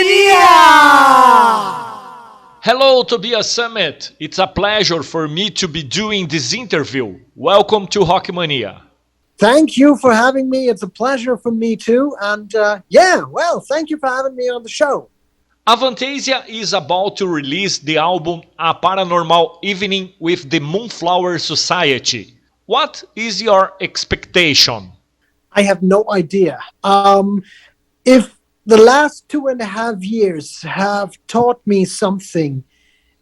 Mania! Hello, Tobias Sammet. It's a pleasure for me to be doing this interview. Welcome to Rock Mania. Thank you for having me. It's a pleasure for me too. And thank you for having me on the show. Avantasia is about to release the album A Paranormal Evening with the Moonflower Society. What is your expectation? I have no idea. If the last 2.5 years have taught me something,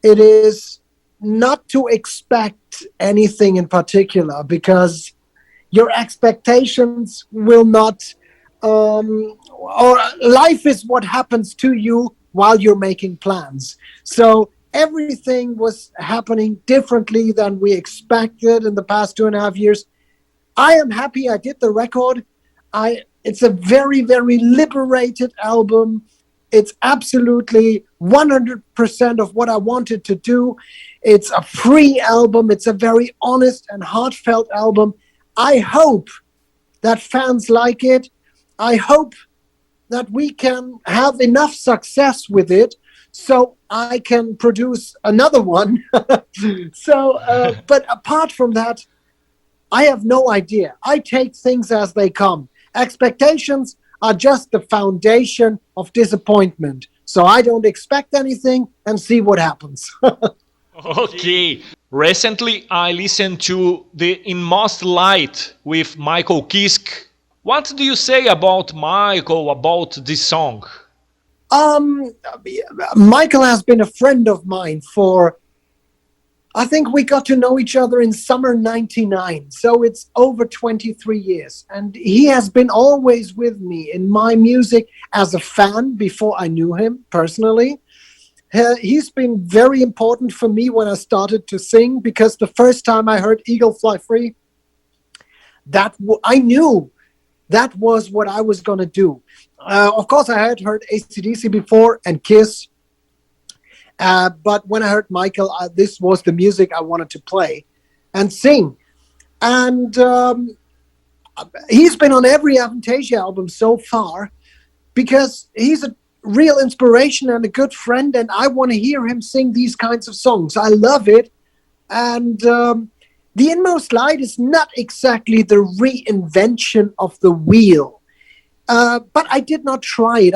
it is not to expect anything in particular, because your expectations will not, or life is what happens to you while you're making plans. So everything was happening differently than we expected in the past 2.5 years. I am happy I did the record. It's a very, very liberated album. It's absolutely 100% of what I wanted to do. It's a free album. It's a very honest and heartfelt album. I hope that fans like it. I hope that we can have enough success with it so I can produce another one. But apart from that, I have no idea. I take things as they come. Expectations are just the foundation of disappointment. So I don't expect anything and see what happens. Okay. Recently, I listened to the INMOST Light with Michael Kiske. What do you say about Michael, about this song? Michael has been a friend of mine for, I think we got to know each other in summer 99. So it's over 23 years. And he has been always with me in my music as a fan before I knew him personally. He's been very important for me when I started to sing, because the first time I heard Eagle Fly Free, I knew that was what I was going to do. Of course, I had heard AC/DC before and Kiss. But when I heard Michael, this was the music I wanted to play and sing. And he's been on every Avantasia album so far, because he's a real inspiration and a good friend, and I want to hear him sing these kinds of songs. I love it. And the Inmost Light is not exactly the reinvention of the wheel. But I did not try it.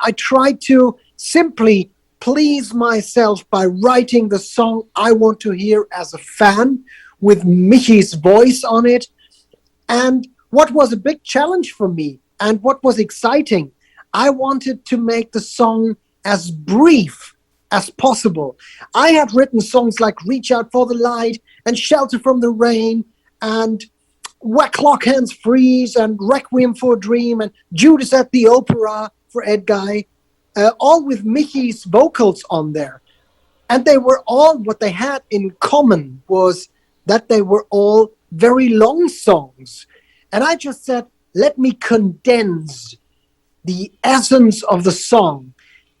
I tried to simply please myself by writing the song I want to hear as a fan, with Michi's voice on it. And what was a big challenge for me, and what was exciting, I wanted to make the song as brief as possible. I had written songs like Reach Out for the Light and Shelter from the Rain and Where Clock Hands Freeze and Requiem for a Dream and Judas at the Opera for Edguy, all with Michi's vocals on there. And they were all, what they had in common was that they were all very long songs. And I just said, let me condense the essence of the song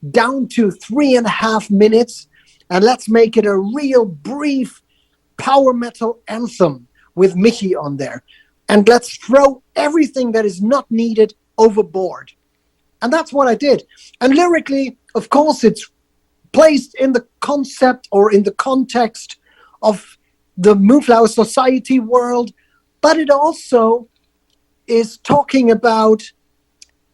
down to 3.5 minutes, and let's make it a real brief power metal anthem with Michi on there. And let's throw everything that is not needed overboard. And that's what I did. And lyrically, of course, it's placed in the concept or in the context of the Moonflower Society world, but it also is talking about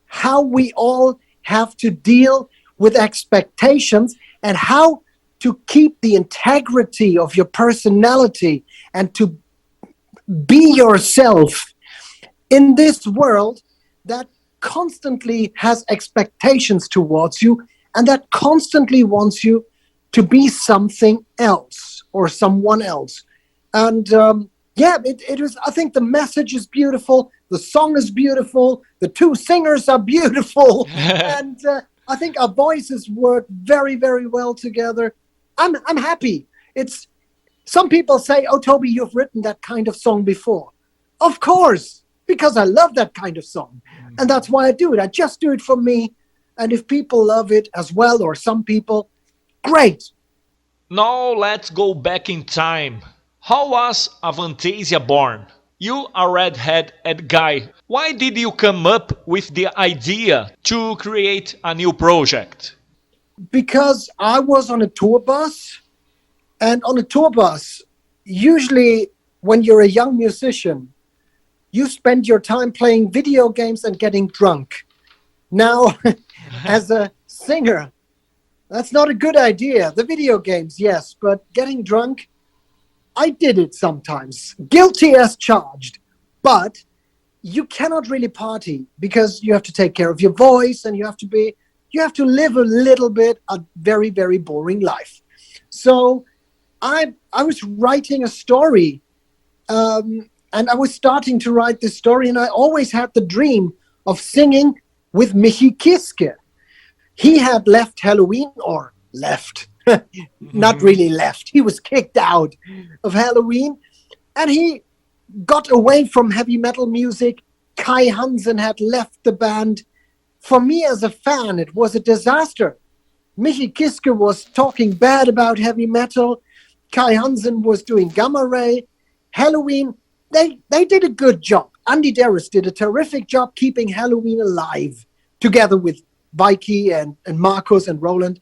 how we all have to deal with expectations and how to keep the integrity of your personality and to be yourself in this world that constantly has expectations towards you and that constantly wants you to be something else or someone else. And it was, I think the message is beautiful. The song is beautiful. The two singers are beautiful. And I think our voices work very, very well together. I'm happy. It's, some people say, oh, Toby, you've written that kind of song before. Of course, because I love that kind of song. And that's why I do it. I just do it for me. And if people love it as well, or some people, great. Now let's go back in time. How was Avantasia born? You are redhead Edguy. Why did you come up with the idea to create a new project? Because I was on a tour bus, and on a tour bus, usually when you're a young musician, you spend your time playing video games and getting drunk. Now, as a singer, that's not a good idea. The video games, yes, but getting drunk, I did it sometimes. Guilty as charged. But you cannot really party because you have to take care of your voice and you have to live a little bit a very, very boring life. So I was writing a story, and I was starting to write this story, and I always had the dream of singing with Michi Kiske. He had left Halloween, or left, not really left. He was kicked out of Halloween, and he got away from heavy metal music. Kai Hansen had left the band. For me as a fan, it was a disaster. Michi Kiske was talking bad about heavy metal. Kai Hansen was doing Gamma Ray. Halloween, they did a good job. Andy Darris did a terrific job keeping Halloween alive, together with Vicky and Marcos and Roland.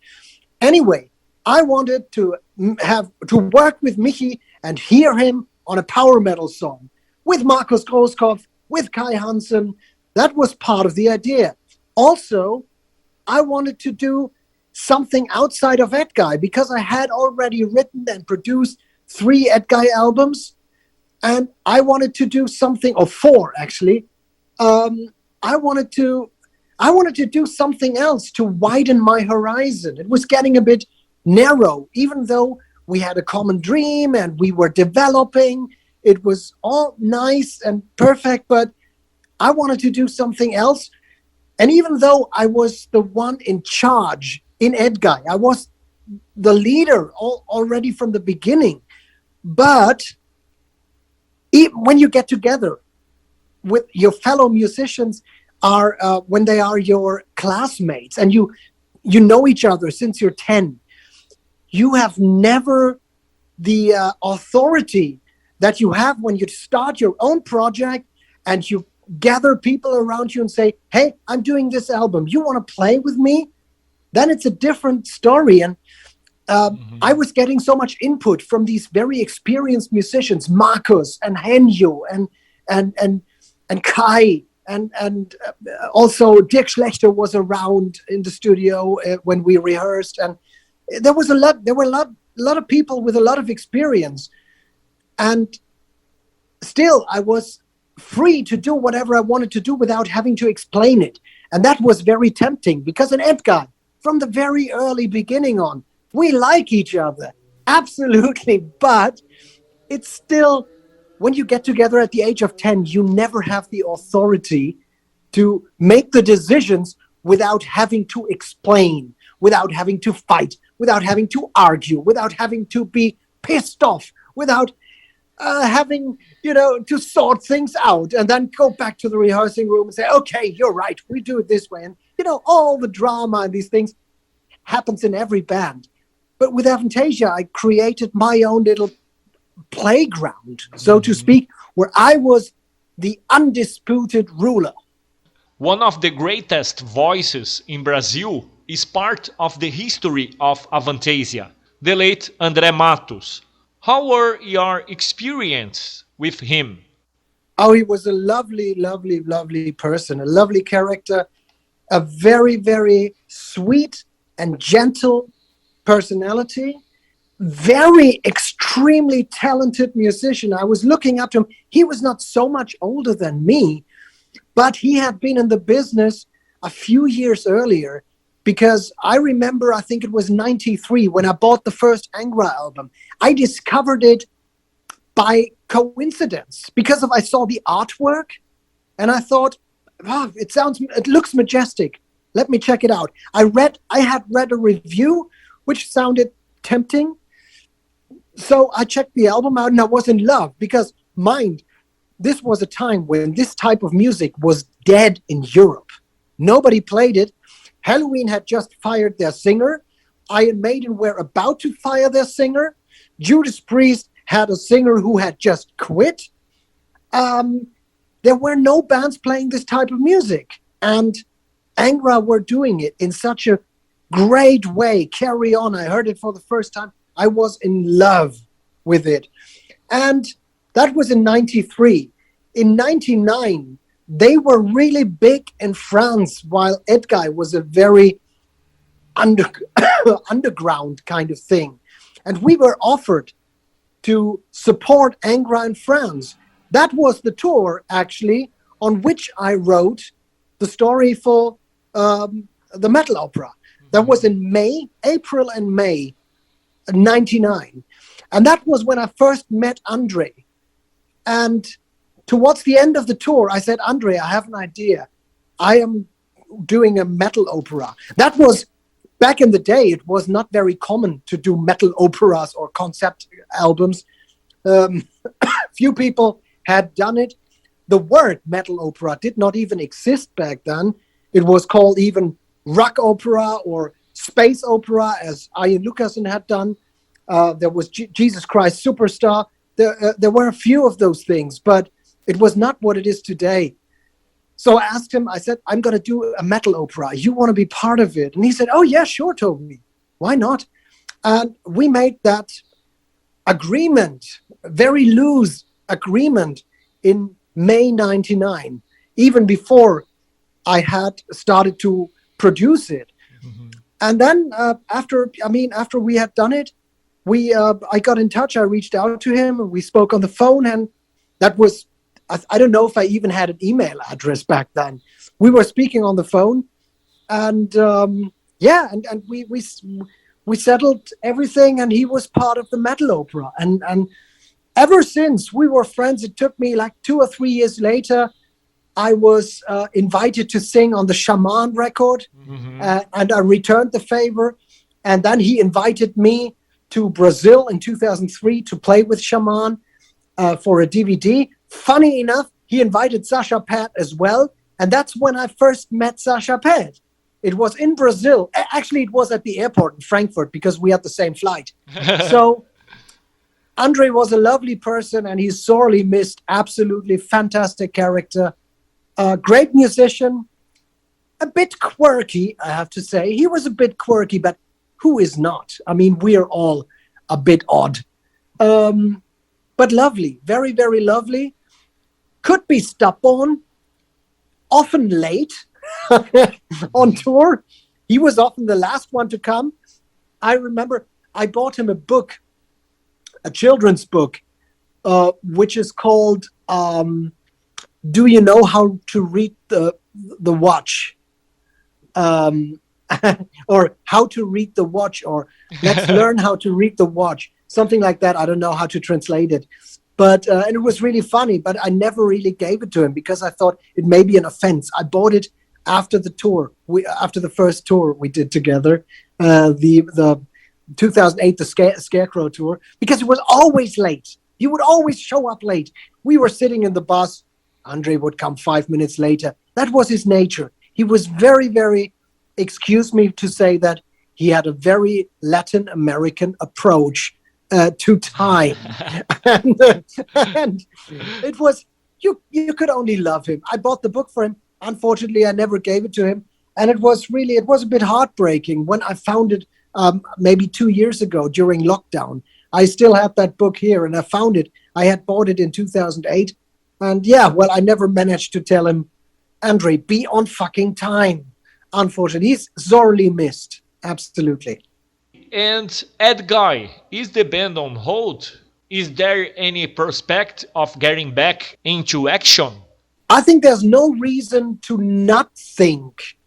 Anyway, I wanted to work with Michi and hear him on a power metal song with Marcos Groskopf, with Kai Hansen. That was part of the idea. Also, I wanted to do something outside of Edguy because I had already written and produced 3 Edguy albums, and I wanted to do something, or 4 actually. I wanted to do something else to widen my horizon. It was getting a bit narrow, even though we had a common dream and we were developing. It was all nice and perfect, but I wanted to do something else. And even though I was the one in charge in Edguy, I was the leader already from the beginning. But when you get together with your fellow musicians, when they are your classmates and you know each other since you're 10, you have never the authority that you have when you start your own project and you gather people around you and say, hey, I'm doing this album. You want to play with me? Then it's a different story. And I was getting so much input from these very experienced musicians, Marcos and Henjo and Kai. And also Dirk Schlechter was around in the studio when we rehearsed. And there were a lot of people with a lot of experience. And still, I was free to do whatever I wanted to do without having to explain it. And that was very tempting because in Edguy, from the very early beginning on, we like each other. Absolutely. But it's still, when you get together at the age of 10, you never have the authority to make the decisions without having to explain, without having to fight, without having to argue, without having to be pissed off, without having, to sort things out and then go back to the rehearsing room and say, okay, you're right, we do it this way. And, all the drama and these things happens in every band. But with Avantasia, I created my own little playground, so to speak, where I was the undisputed ruler. One of the greatest voices in Brazil is part of the history of Avantasia, the late André Matos. How were your experience with him? Oh, he was a lovely, lovely, lovely person, a lovely character, a very, very sweet and gentle personality, very extremely talented musician. I was looking up to him. He was not so much older than me, but he had been in the business a few years earlier, because I remember, I think it was 93 when I bought the first Angra album. I discovered it by coincidence because I saw the artwork and I thought, it looks majestic. Let me check it out. I had read a review which sounded tempting. So I checked the album out and I was in love because, mind, this was a time when this type of music was dead in Europe. Nobody played it. Halloween had just fired their singer. Iron Maiden were about to fire their singer. Judas Priest had a singer who had just quit. there were no bands playing this type of music. And Angra were doing it in such a great way. Carry On, I heard it for the first time. I was in love with it. And that was in 93. In 99, they were really big in France, while Edguy was a very underground kind of thing. And we were offered to support Angra in France. That was the tour, actually, on which I wrote the story for the metal opera. That was in April and May 99. And that was when I first met Andre. And towards the end of the tour, I said, Andre, I have an idea. I am doing a metal opera. That was, back in the day, it was not very common to do metal operas or concept albums. Few people had done it. The word metal opera did not even exist back then. It was called even rock opera or space opera, as Ian Lucassen had done. There was Jesus Christ Superstar. There were a few of those things, but it was not what it is today. So I asked him, I said, I'm going to do a metal opera. You want to be part of it? And he said, oh, yeah, sure, Toby. Why not? And we made that agreement, very loose agreement, in May 99, even before I had started to produce it. Mm-hmm. And then after we had done it, I got in touch. I reached out to him and we spoke on the phone. And that was, I don't know if I even had an email address back then. We were speaking on the phone, and we settled everything, and he was part of the metal opera. And ever since we were friends, it took me like 2 or 3 years later, I was invited to sing on the Shaman record, mm-hmm. And I returned the favor. And then he invited me to Brazil in 2003 to play with Shaman for a DVD. Funny enough, he invited Sasha Pat as well. And that's when I first met Sasha Pat. It was in Brazil. Actually, it was at the airport in Frankfurt because we had the same flight. So Andre was a lovely person and he's sorely missed. Absolutely fantastic character. Great musician. A bit quirky, I have to say. He was a bit quirky, but who is not? I mean, we are all a bit odd. But lovely. Very, very lovely. Could be stubborn. Often late on tour. He was often the last one to come. I remember I bought him a book, a children's book, which is called Do You Know How to Read the Watch? Or How to Read the Watch, or Let's Learn How to Read the Watch. Something like that. I don't know how to translate it. But and it was really funny, but I never really gave it to him because I thought it may be an offense. I bought it after the tour, after the first tour we did together, the 2008, the Scarecrow tour, because it was always late. He would always show up late. We were sitting in the bus. Andre would come 5 minutes later. That was his nature. He was very, very, excuse me to say that, he had a very Latin American approach to time. and it was, you could only love him. I bought the book for him. Unfortunately, I never gave it to him. And it was a bit heartbreaking when I found it maybe 2 years ago during lockdown. I still have that book here and I found it. I had bought it in 2008. And I never managed to tell him, Andre, be on fucking time. Unfortunately, he's sorely missed. Absolutely. And Edguy, is the band on hold? Is there any prospect of getting back into action? I think there's no reason to not think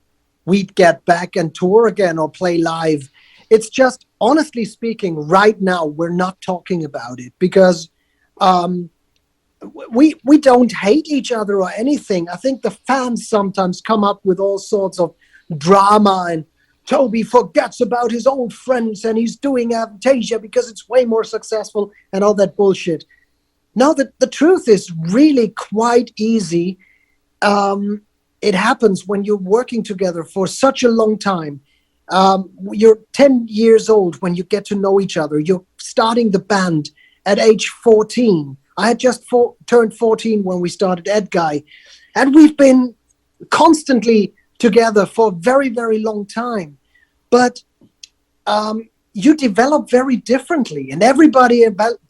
we'd get back and tour again or play live. It's just, honestly speaking, right now, we're not talking about it because we don't hate each other or anything. I think the fans sometimes come up with all sorts of drama and Toby forgets about his old friends and he's doing Avantasia because it's way more successful and all that bullshit. No, the truth is really quite easy. It happens when you're working together for such a long time. You're 10 years old when you get to know each other. You're starting the band at age 14. I had just turned 14 when we started Edguy, and we've been constantly together for a very, very long time. But you develop very differently, and everybody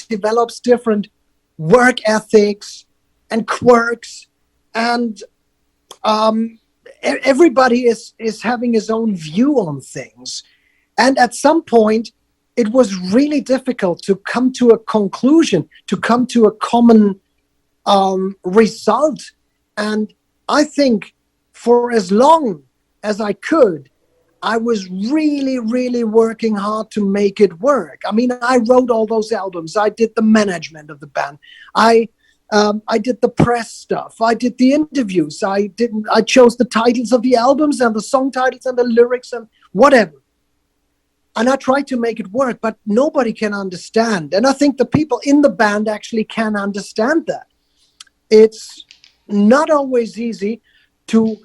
develops different work ethics and quirks, and everybody is having his own view on things. And at some point, it was really difficult to come to a conclusion, to come to a common result. And I think for as long as I could, I was really, really working hard to make it work. I mean, I wrote all those albums. I did the management of the band. I did the press stuff. I did the interviews. I chose the titles of the albums and the song titles and the lyrics and whatever. And I tried to make it work, but nobody can understand. And I think the people in the band actually can understand that. It's not always easy to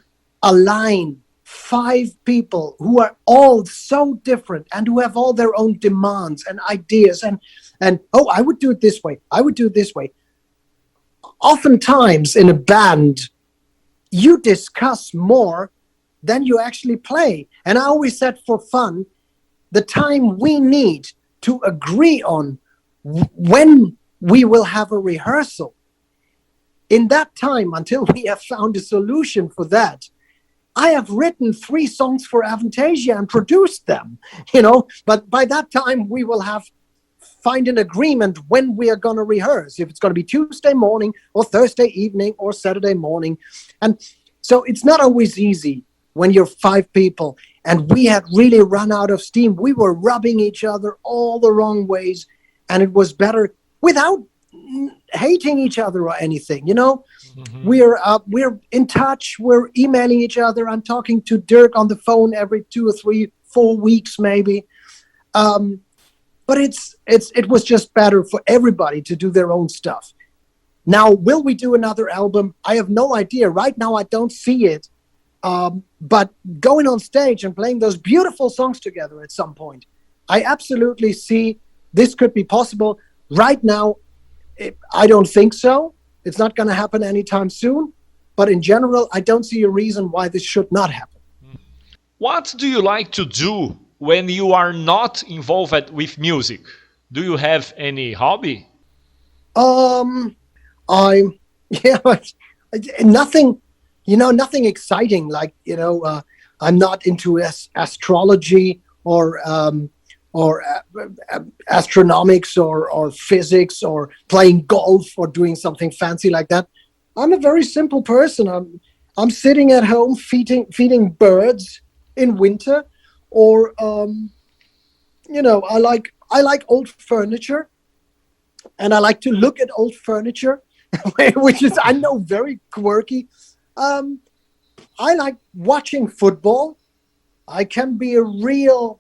align 5 people who are all so different and who have all their own demands and ideas and oh, I would do it this way. I would do it this way. Oftentimes in a band, you discuss more than you actually play. And I always said, for fun, the time we need to agree on when we will have a rehearsal, in that time, until we have found a solution for that, I have written 3 songs for Avantasia and produced them, but by that time we will have find an agreement when we are going to rehearse, if it's going to be Tuesday morning or Thursday evening or Saturday morning. And so it's not always easy when you're 5 people, and we had really run out of steam. We were rubbing each other all the wrong ways, and it was better without hating each other or anything, Mm-hmm. We're in touch. We're emailing each other. I'm talking to Dirk on the phone every 2 or 3, 4 weeks, maybe. But it was just better for everybody to do their own stuff. Now, will we do another album? I have no idea. Right now, I don't see it. But going on stage and playing those beautiful songs together at some point, I absolutely see this could be possible. Right now, I don't think so. It's not going to happen anytime soon. But in general, I don't see a reason why this should not happen. What do you like to do when you are not involved with music? Do you have any hobby? Nothing, nothing exciting. Like, I'm not into astrology or astronomics or physics or playing golf or doing something fancy like that. I'm a very simple person. I'm sitting at home feeding birds in winter, or I like old furniture, and I like to look at old furniture, which is, I know, very quirky. I like watching football. I can be a real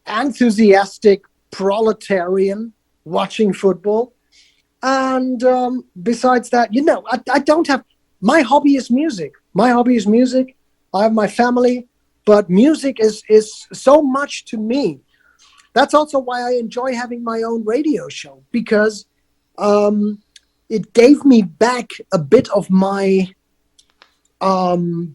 enthusiastic proletarian watching football. And besides that, I don't have, my hobby is music. I have my family, but music is so much to me. That's also why I enjoy having my own radio show, because it gave me back a bit of my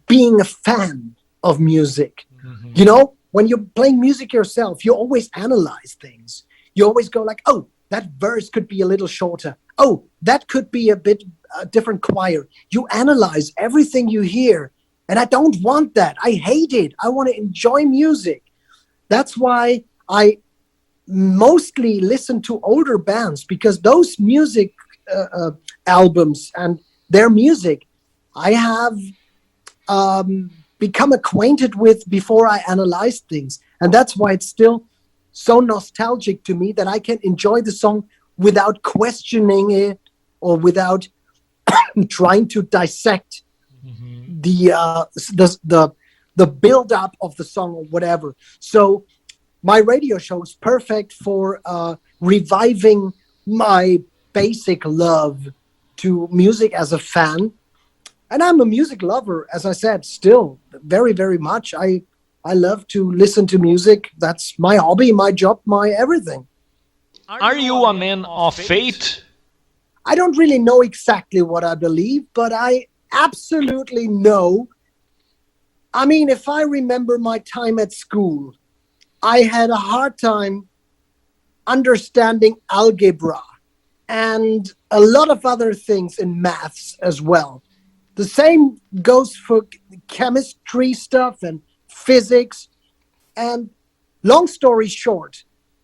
being a fan of music. Mm-hmm. When you're playing music yourself, you always analyze things. You always go like, oh, that verse could be a little shorter. Oh, that could be a bit different choir. You analyze everything you hear. And I don't want that. I hate it. I want to enjoy music. That's why I mostly listen to older bands, because those music albums and their music I have become acquainted with before I analyze things. And that's why it's still so nostalgic to me, that I can enjoy the song without questioning it or without trying to dissect the build up of the song or whatever. So my radio show is perfect for reviving my basic love to music as a fan. And I'm a music lover, as I said, still very, very much. I love to listen to music. That's my hobby, my job, my everything. Are you a man of faith? I don't really know exactly what I believe, but I absolutely know. I mean, if I remember my time at school, I had a hard time understanding algebra and a lot of other things in maths as well. The same goes for chemistry stuff and physics. And long story short,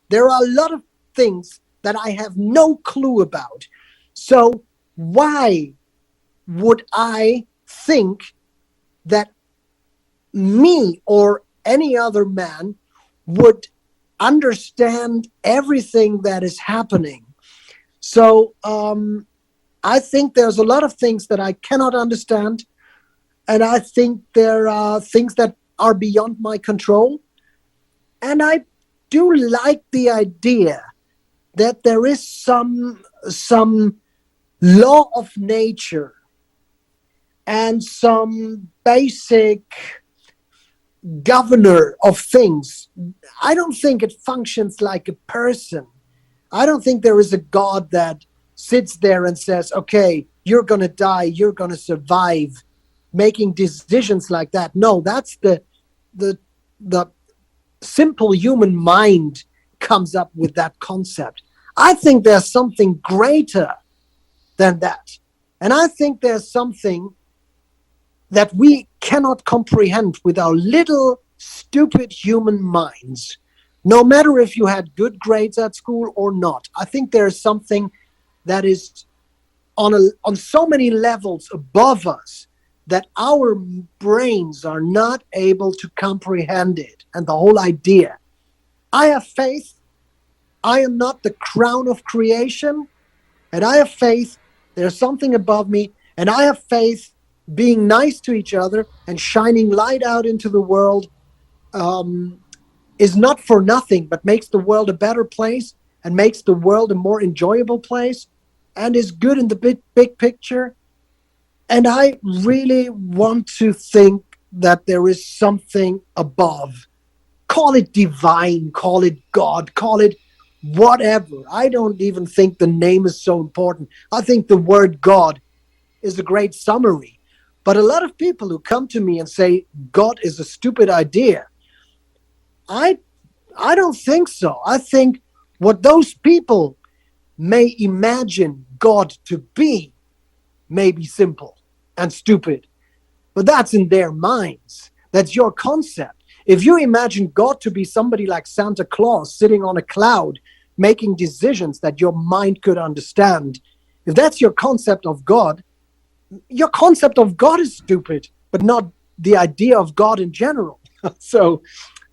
there are a lot of things that I have no clue about. So why would I think that me or any other man would understand everything that is happening? So I think there's a lot of things that I cannot understand. And I think there are things that are beyond my control. And I do like the idea that there is some law of nature and some basic governor of things. I don't think it functions like a person. I don't think there is a God that sits there and says, okay, you're going to die, you're going to survive, making decisions like that. No, that's the simple human mind comes up with that concept. I think there's something greater than that. And I think there's something that we cannot comprehend with our little stupid human minds. No matter if you had good grades at school or not, I think there's something that is on so many levels above us that our brains are not able to comprehend it. And the whole idea. I have faith. I am not the crown of creation. And I have faith there's something above me. And I have faith being nice to each other and shining light out into the world is not for nothing, but makes the world a better place and makes the world a more enjoyable place and is good in the big picture. And I really want to think that there is something above. Call it divine, call it God, call it whatever. I don't even think the name is so important. I think the word God is a great summary. But a lot of people who come to me and say God is a stupid idea, I don't think so. I think what those people may imagine God to be may be simple and stupid, but that's in their minds. That's your concept. If you imagine God to be somebody like Santa Claus sitting on a cloud making decisions that your mind could understand, if that's your concept of God, your concept of God is stupid, but not the idea of God in general. So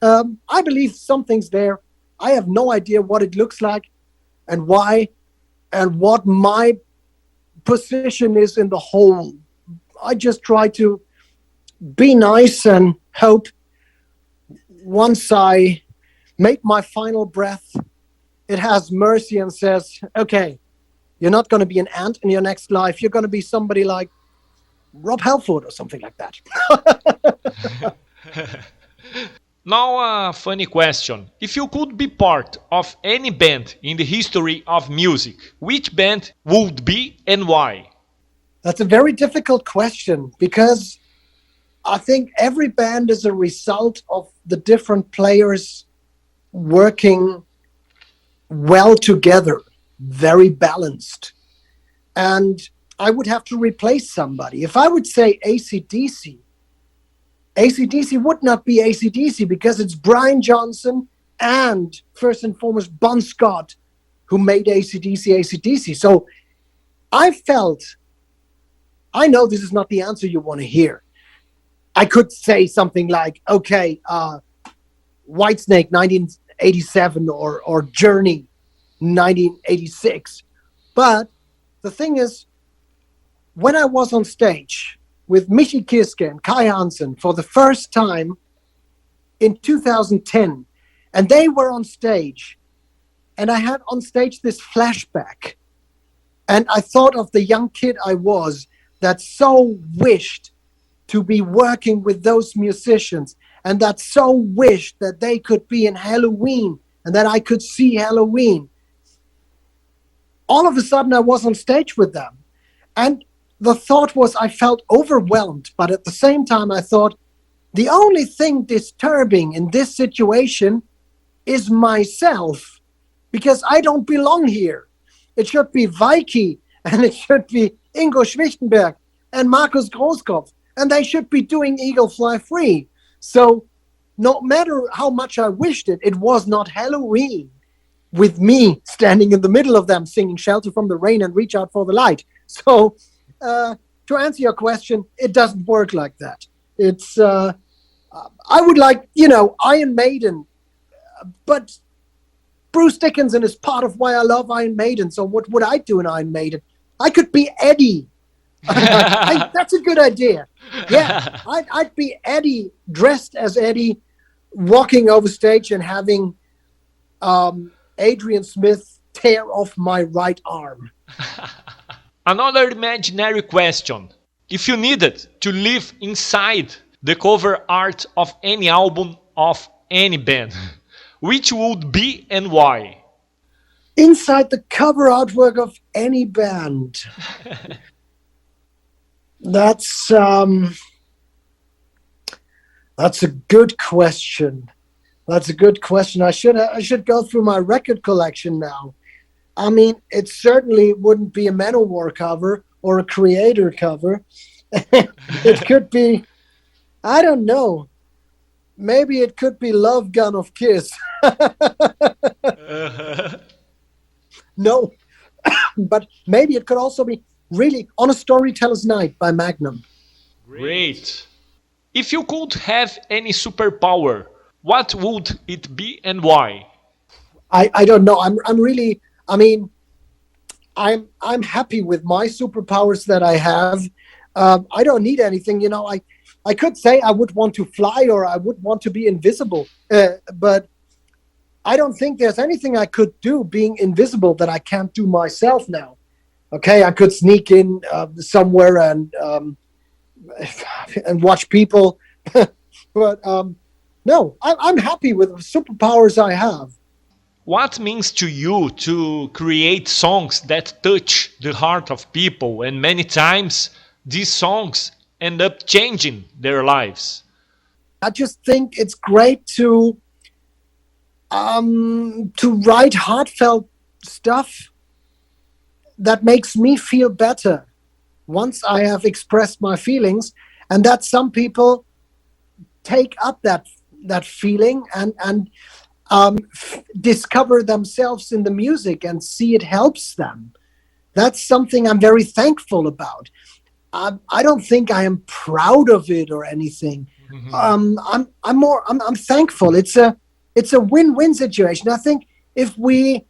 I believe something's there. I have no idea what it looks like and why and what my position is in the whole. I just try to be nice and hope once I make my final breath, it has mercy and says, okay, you're not going to be an ant in your next life. You're going to be somebody like Rob Halford or something like that. Now a funny question. If you could be part of any band in the history of music, which band would be and why? That's a very difficult question because I think every band is a result of the different players working well together, very balanced. And I would have to replace somebody. If I would say AC/DC, AC/DC would not be AC/DC because it's Brian Johnson and first and foremost Bon Scott who made AC/DC AC/DC. So I know this is not the answer you want to hear. I could say something like, okay, Whitesnake 1987 or Journey 1986. But the thing is, when I was on stage with Michi Kiske and Kai Hansen for the first time in 2010, and they were on stage, and I had on stage this flashback, and I thought of the young kid I was that so wished to be working with those musicians and that so wished that they could be in Halloween and that I could see Halloween. all of a sudden I was on stage with them. And the thought was I felt overwhelmed, but at the same time I thought the only thing disturbing in this situation is myself, because I don't belong here. It should be Vicky, and it should be Ingo Schwichtenberg and Markus Großkopf, and they should be doing Eagle Fly Free. So no matter how much I wished it, it was not Halloween with me standing in the middle of them singing Shelter from the Rain and Reach Out for the Light. So to answer your question, it doesn't work like that. It's I would like, Iron Maiden, but Bruce Dickinson is part of why I love Iron Maiden. So what would I do in Iron Maiden? I could be Eddie. That's a good idea. Yeah, I'd be Eddie, dressed as Eddie, walking over stage and having Adrian Smith tear off my right arm. Another imaginary question. If you needed to live inside the cover art of any album of any band, which would be and why? Inside the cover artwork of any band. That's a good question. That's a good question. I should go through my record collection now. I mean, it certainly wouldn't be a Manowar cover or a Creator cover. It could be, I don't know. Maybe it could be Love Gun of Kiss. No, but maybe it could also be really On a Storyteller's Night by Magnum. Great. If you could have any superpower, what would it be and why? I don't know. I'm happy with my superpowers that I have. I don't need anything. I could say I would want to fly or I would want to be invisible, but I don't think there's anything I could do being invisible that I can't do myself now. Okay, I could sneak in somewhere and watch people, but no, I'm happy with the superpowers I have. What means to you to create songs that touch the heart of people, and many times these songs end up changing their lives? I just think it's great to write heartfelt stuff that makes me feel better once I have expressed my feelings, and that some people take up that feeling and discover themselves in the music and see it helps them. That's something I'm very thankful about. I don't think I am proud of it or anything. Mm-hmm. I'm thankful. It's a win-win situation. I think if we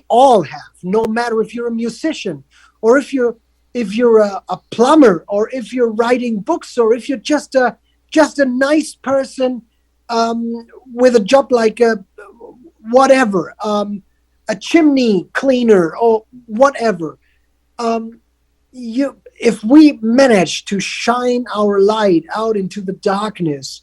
all have, no matter if you're a musician or if you're a plumber or if you're writing books or if you're just a nice person with a job like a chimney cleaner or whatever. If we manage to shine our light out into the darkness,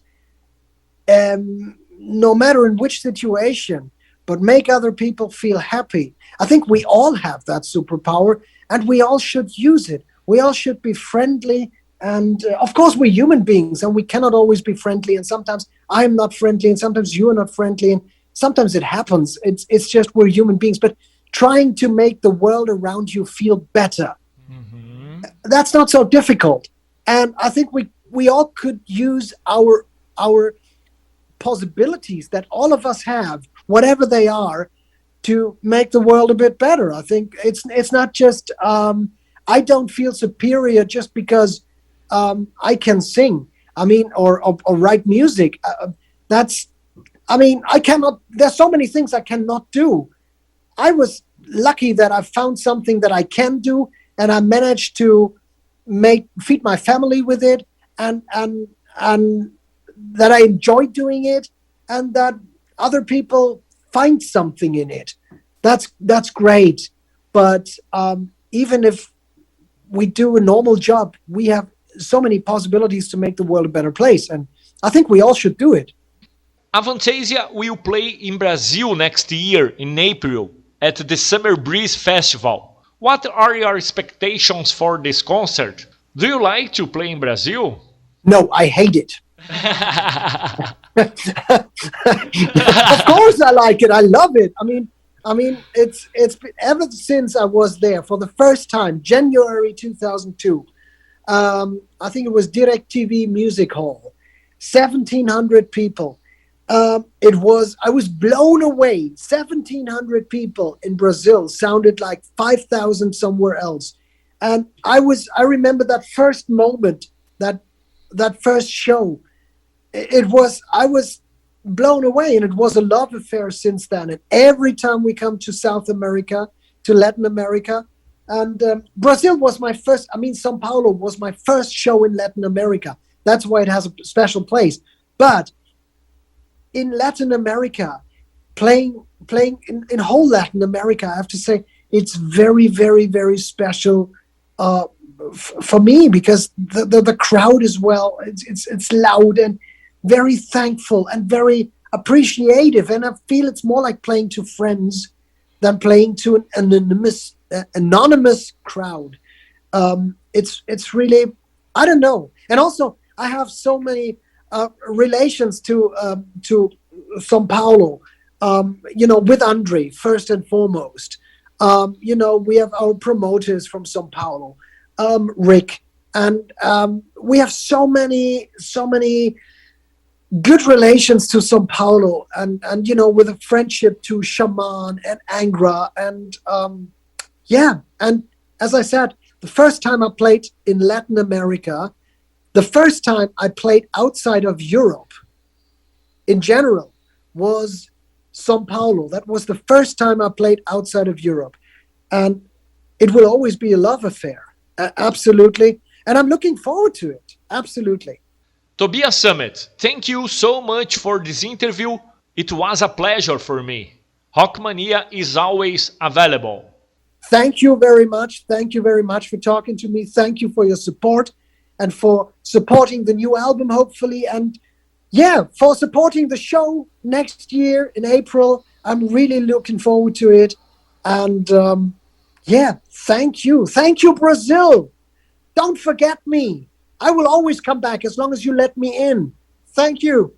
no matter in which situation, but make other people feel happy, I think we all have that superpower and we all should use it. We all should be friendly. And of course, we're human beings and we cannot always be friendly. And sometimes I'm not friendly and sometimes you're not friendly. And sometimes it happens. It's just we're human beings. But trying to make the world around you feel better, mm-hmm. That's not so difficult. And I think we all could use our possibilities that all of us have, whatever they are, to make the world a bit better. I think it's not just I don't feel superior just because I can sing. Or write music. I cannot. There's so many things I cannot do. I was lucky that I found something that I can do, and I managed to feed my family with it, and that I enjoy doing it, and that other people find something in it. That's great. But even if we do a normal job, we have so many possibilities to make the world a better place, and I think we all should do it. Avantasia will play in Brazil next year in April at the Summer Breeze Festival. What are your expectations for this concert? Do you like to play in Brazil? No, I hate it. Of course I like it. I love it. I mean, it's been, ever since I was there for the first time, January 2002. I think it was DirecTV Music Hall, 1,700 people. I was blown away. 1,700 people in Brazil sounded like 5,000 somewhere else. And I remember that first moment, that first show. I was blown away, and it was a love affair since then. And every time we come to South America, to Latin America, and Brazil was my first, Sao Paulo was my first show in Latin America. That's why it has a special place. But in Latin America, playing in whole Latin America, I have to say, it's very, very, very special for me, because the crowd as well, it's loud and very thankful and very appreciative, and I feel it's more like playing to friends than playing to an anonymous crowd. It's really, I don't know. And also, I have so many relations to São Paulo. With Andre first and foremost. We have our promoters from São Paulo, Rick, and we have so many good relations to São Paulo, and with a friendship to Shaman and Angra, and and as I said, the first time I played in Latin America, the first time I played outside of Europe in general was São Paulo. That was the first time I played outside of Europe, and it will always be a love affair, absolutely, and I'm looking forward to it, absolutely. Tobias Sammet, thank you so much for this interview. It was a pleasure for me. Rockmania is always available. Thank you very much. Thank you very much for talking to me. Thank you for your support and for supporting the new album, hopefully. And for supporting the show next year in April. I'm really looking forward to it. And thank you. Thank you, Brazil. Don't forget me. I will always come back as long as you let me in. Thank you.